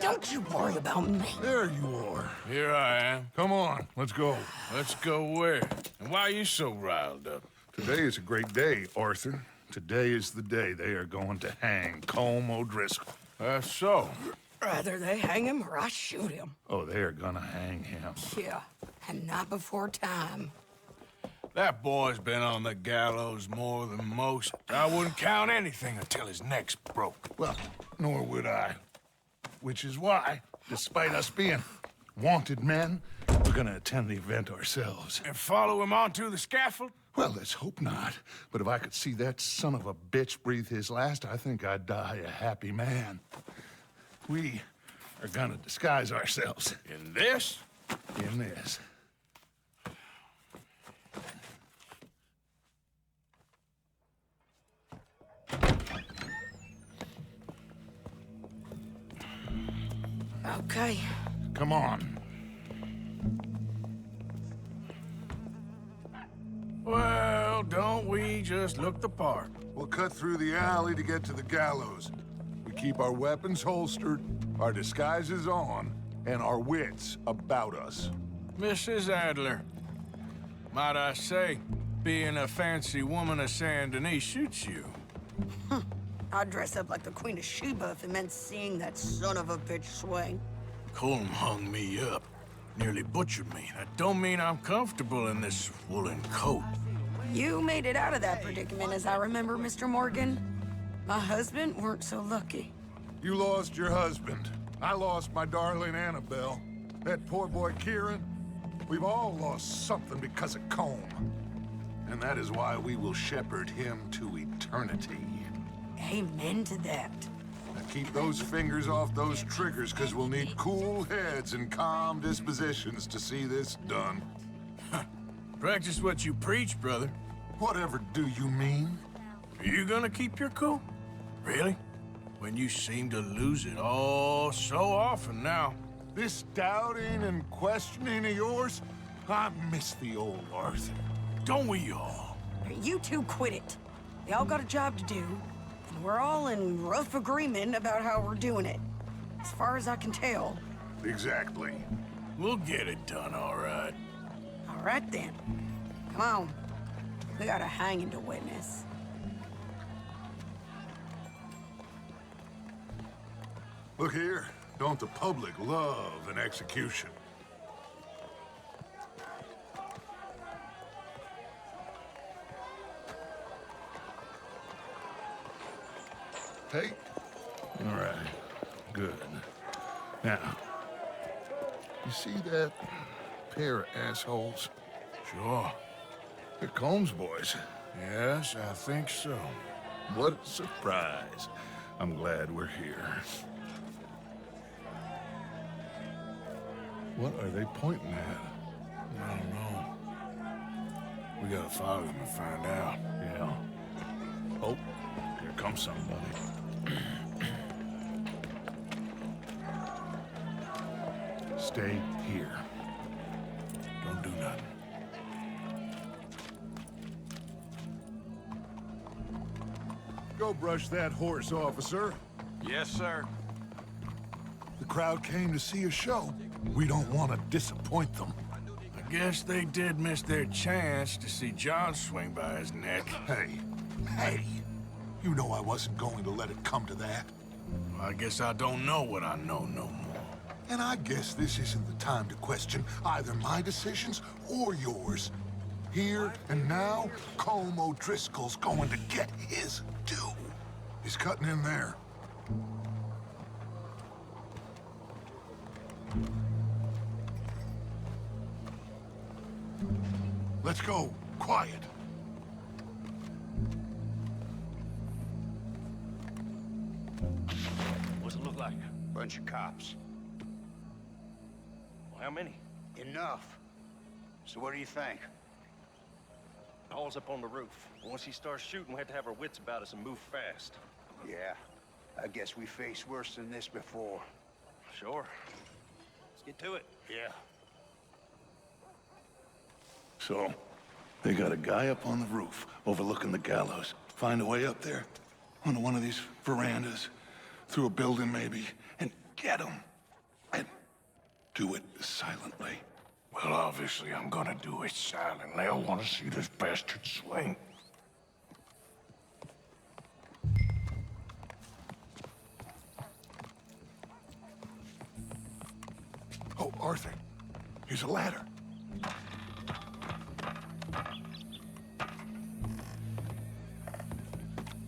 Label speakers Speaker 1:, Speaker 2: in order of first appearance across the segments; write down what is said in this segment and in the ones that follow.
Speaker 1: Don't you worry about me.
Speaker 2: There you are.
Speaker 3: Here I am.
Speaker 2: Come on, let's go.
Speaker 3: Let's go where? And why are you so riled up?
Speaker 2: Today is a great day, Arthur. Today is the day they are going to hang Colm O'Driscoll.
Speaker 3: That's so.
Speaker 1: Rather they hang him or I shoot him.
Speaker 2: Oh, they are gonna hang him.
Speaker 1: Yeah, and not before time.
Speaker 3: That boy's been on the gallows more than most. I wouldn't count anything until his neck's broke.
Speaker 2: Well, nor would I. Which is why, despite us being wanted men, we're gonna attend the event ourselves.
Speaker 3: And follow him onto the scaffold?
Speaker 2: Well, let's hope not. But if I could see that son of a bitch breathe his last, I think I'd die a happy man. We are gonna disguise ourselves.
Speaker 3: In this?
Speaker 2: In this.
Speaker 1: Okay.
Speaker 2: Come on.
Speaker 3: Well, don't we just look the part?
Speaker 4: We'll cut through the alley to get to the gallows. We keep our weapons holstered, our disguises on, and our wits about us.
Speaker 3: Mrs. Adler, might I say, being a fancy woman of Saint Denis shoots you.
Speaker 1: I'd dress up like the Queen of Sheba if it meant seeing that son of a bitch swing.
Speaker 3: Colm hung me up, nearly butchered me. That don't mean I'm comfortable in this woolen coat.
Speaker 1: You made it out of that predicament, as I remember, Mr. Morgan. My husband weren't so lucky.
Speaker 4: You lost your husband. I lost my darling Annabelle. That poor boy Kieran. We've all lost something because of Colm. And that is why we will shepherd him to eternity.
Speaker 1: Amen to that.
Speaker 4: Now keep those fingers off those triggers, because we'll need cool heads and calm dispositions to see this done.
Speaker 3: Practice what you preach, brother.
Speaker 4: Whatever do you mean?
Speaker 3: Are you gonna keep your cool? Really? When you seem to lose it all so often now.
Speaker 4: This doubting and questioning of yours, I miss the old Arthur.
Speaker 3: Don't we all?
Speaker 1: You two quit it. Y'all got a job to do, and we're all in rough agreement about how we're doing it. As far as I can tell.
Speaker 4: Exactly.
Speaker 3: We'll get it done, all right.
Speaker 1: All right, then. Come on. We got a hanging to witness.
Speaker 4: Look here, don't the public love an execution?
Speaker 2: Hey. All right. Good. Now, you see that pair of assholes?
Speaker 3: Sure.
Speaker 2: They're Colm's boys.
Speaker 3: Yes, I think so.
Speaker 2: What a surprise. I'm glad we're here. What are they pointing at?
Speaker 3: I don't know. We gotta follow them and find out.
Speaker 2: Yeah. Oh, here comes somebody. Stay here.
Speaker 3: Don't do nothing.
Speaker 4: Go brush that horse, officer.
Speaker 5: Yes, sir.
Speaker 4: The crowd came to see a show. We don't want to disappoint them.
Speaker 3: I guess they did miss their chance to see John swing by his neck.
Speaker 4: Hey, you know I wasn't going to let it come to that.
Speaker 3: Well, I guess I don't know what I know no more.
Speaker 4: And I guess this isn't the time to question either my decisions or yours. Here and now, Colm O'Driscoll's going to get his due. He's cutting in there. Let's go. Quiet.
Speaker 5: What's it look like?
Speaker 6: Bunch of cops.
Speaker 5: Well, how many?
Speaker 6: Enough. So what do you think?
Speaker 5: Paul's up on the roof. Once he starts shooting, we have to have our wits about us and move fast.
Speaker 6: Yeah, I guess we faced worse than this before.
Speaker 5: Sure. Let's get to it.
Speaker 6: Yeah.
Speaker 2: So, they got a guy up on the roof overlooking the gallows. Find a way up there, onto one of these verandas, through a building maybe, and get him. Do it silently.
Speaker 3: Well, obviously, I'm gonna do it silently. I want to see this bastard swing.
Speaker 4: Oh, Arthur, here's a ladder.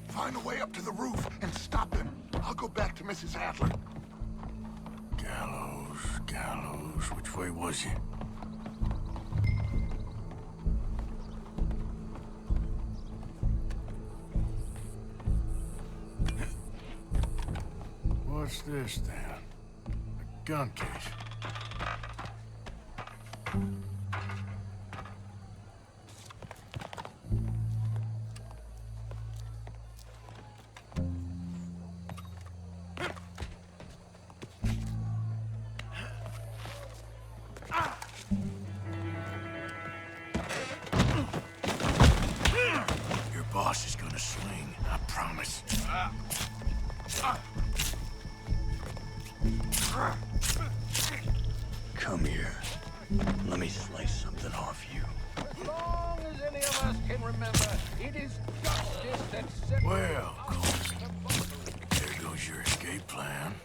Speaker 4: Find a way up to the roof and stop him. I'll go back to Mrs. Adler.
Speaker 3: Gallows, which way was he? What's this, then? A gun case. Your boss is gonna swing, I promise. Come here. Let me slice something off you.
Speaker 7: As long as any of us can remember, it is justice that separates
Speaker 3: Well,
Speaker 7: us from the
Speaker 3: there goes your escape plan.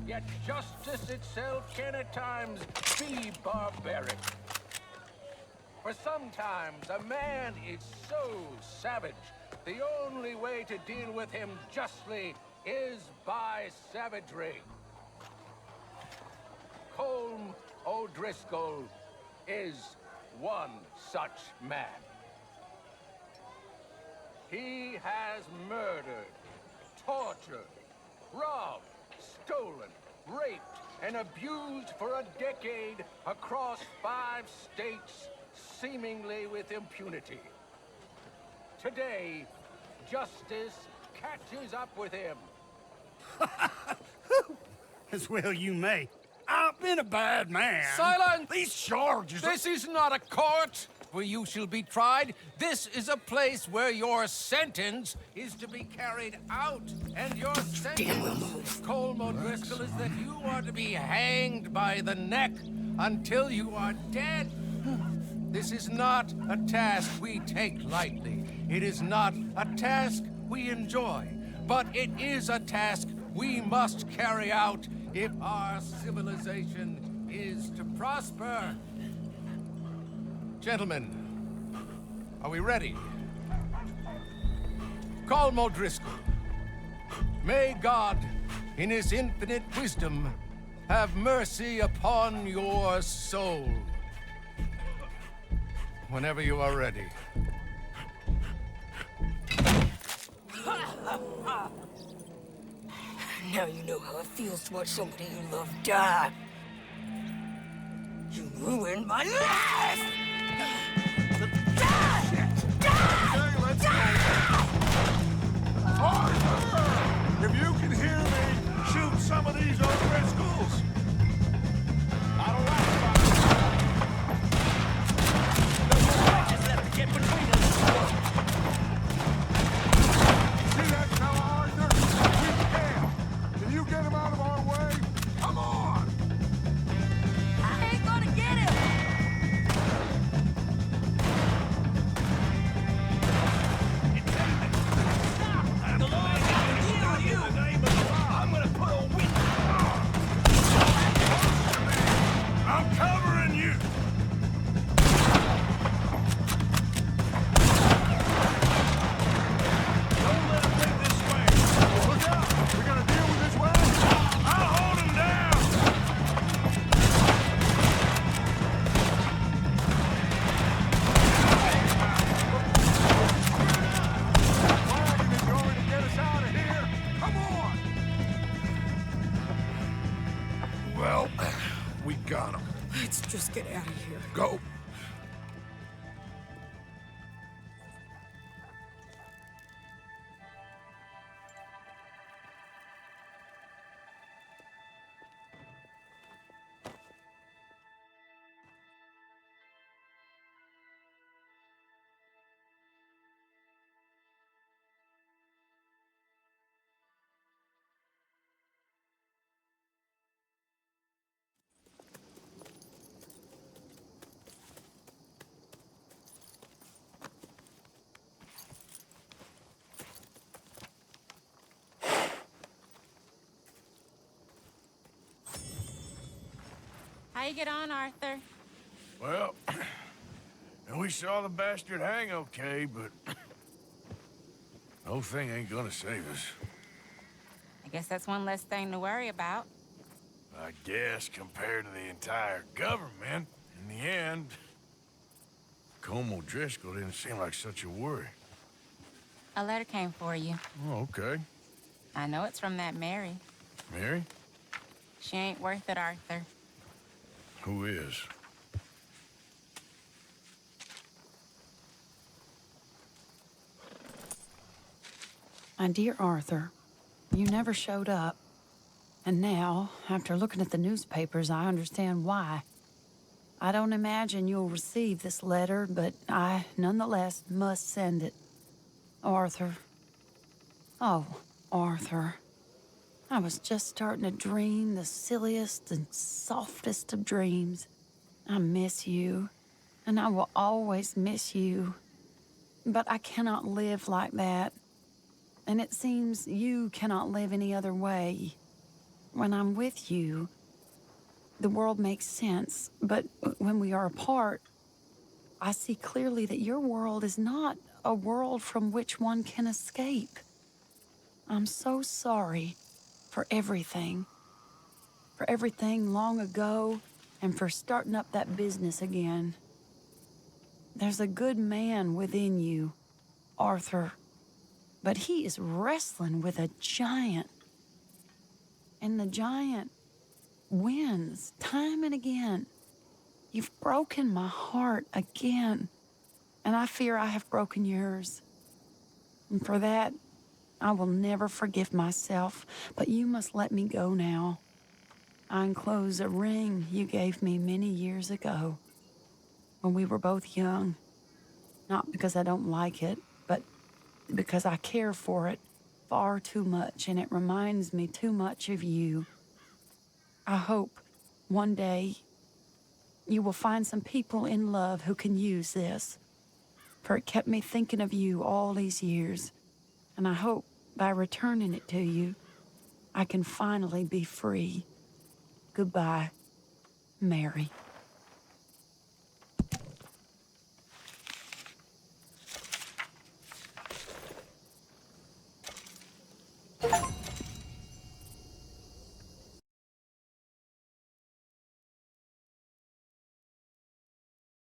Speaker 7: Yet justice itself can at times be barbaric. For sometimes a man is so savage, the only way to deal with him justly is by savagery. Colm O'Driscoll is one such man. He has murdered, tortured, robbed, stolen, raped, and abused for a decade across 5 states, seemingly with impunity. Today, justice catches up with him.
Speaker 8: As well you may. I've been a bad man.
Speaker 7: Silence!
Speaker 8: These charges are...
Speaker 7: This is not a court where you shall be tried. This is a place where your sentence is to be carried out. And your sentence, Colm O'Driscoll, is that you are to be hanged by the neck until you are dead. This is not a task we take lightly. It is not a task we enjoy. But it is a task we must carry out if our civilization is to prosper. Gentlemen, are we ready? Colm O'Driscoll, may God, in his infinite wisdom, have mercy upon your soul. Whenever you are ready.
Speaker 1: Now you know how it feels to watch somebody you love die. You ruined my life!
Speaker 4: Arthur! If you can hear me, shoot some of these O'Driscolls.
Speaker 7: I don't like
Speaker 8: just left to get between us.
Speaker 4: See that fella, Arthur? We can. Can you get him out of our way? Come on!
Speaker 1: I ain't gonna get him!
Speaker 8: I'm gonna put a whip.
Speaker 9: How you get on, Arthur?
Speaker 3: Well, we saw the bastard hang okay, but the whole thing ain't gonna save us.
Speaker 9: I guess that's one less thing to worry about.
Speaker 3: I guess compared to the entire government, in the end, Colm O'Driscoll didn't seem like such a worry.
Speaker 9: A letter came for you.
Speaker 3: Oh, okay.
Speaker 9: I know it's from that Mary.
Speaker 3: Mary?
Speaker 9: She ain't worth it, Arthur.
Speaker 3: Who is?
Speaker 10: My dear Arthur, you never showed up. And now, after looking at the newspapers, I understand why. I don't imagine you'll receive this letter, but I, nonetheless, must send it. Arthur. Oh, Arthur. I was just starting to dream the silliest and softest of dreams. I miss you, and I will always miss you. But I cannot live like that. And it seems you cannot live any other way. When I'm with you, the world makes sense. But when we are apart, I see clearly that your world is not a world from which one can escape. I'm so sorry for everything. For everything long ago, and for starting up that business again. There's a good man within you, Arthur. But he is wrestling with a giant. And the giant wins time and again. You've broken my heart again. And I fear I have broken yours. And for that, I will never forgive myself. But you must let me go now. I enclose a ring you gave me many years ago, when we were both young. Not because I don't like it, but because I care for it far too much, and it reminds me too much of you. I hope one day you will find some people in love who can use this, for it kept me thinking of you all these years, and I hope by returning it to you, I can finally be free. Goodbye, Mary.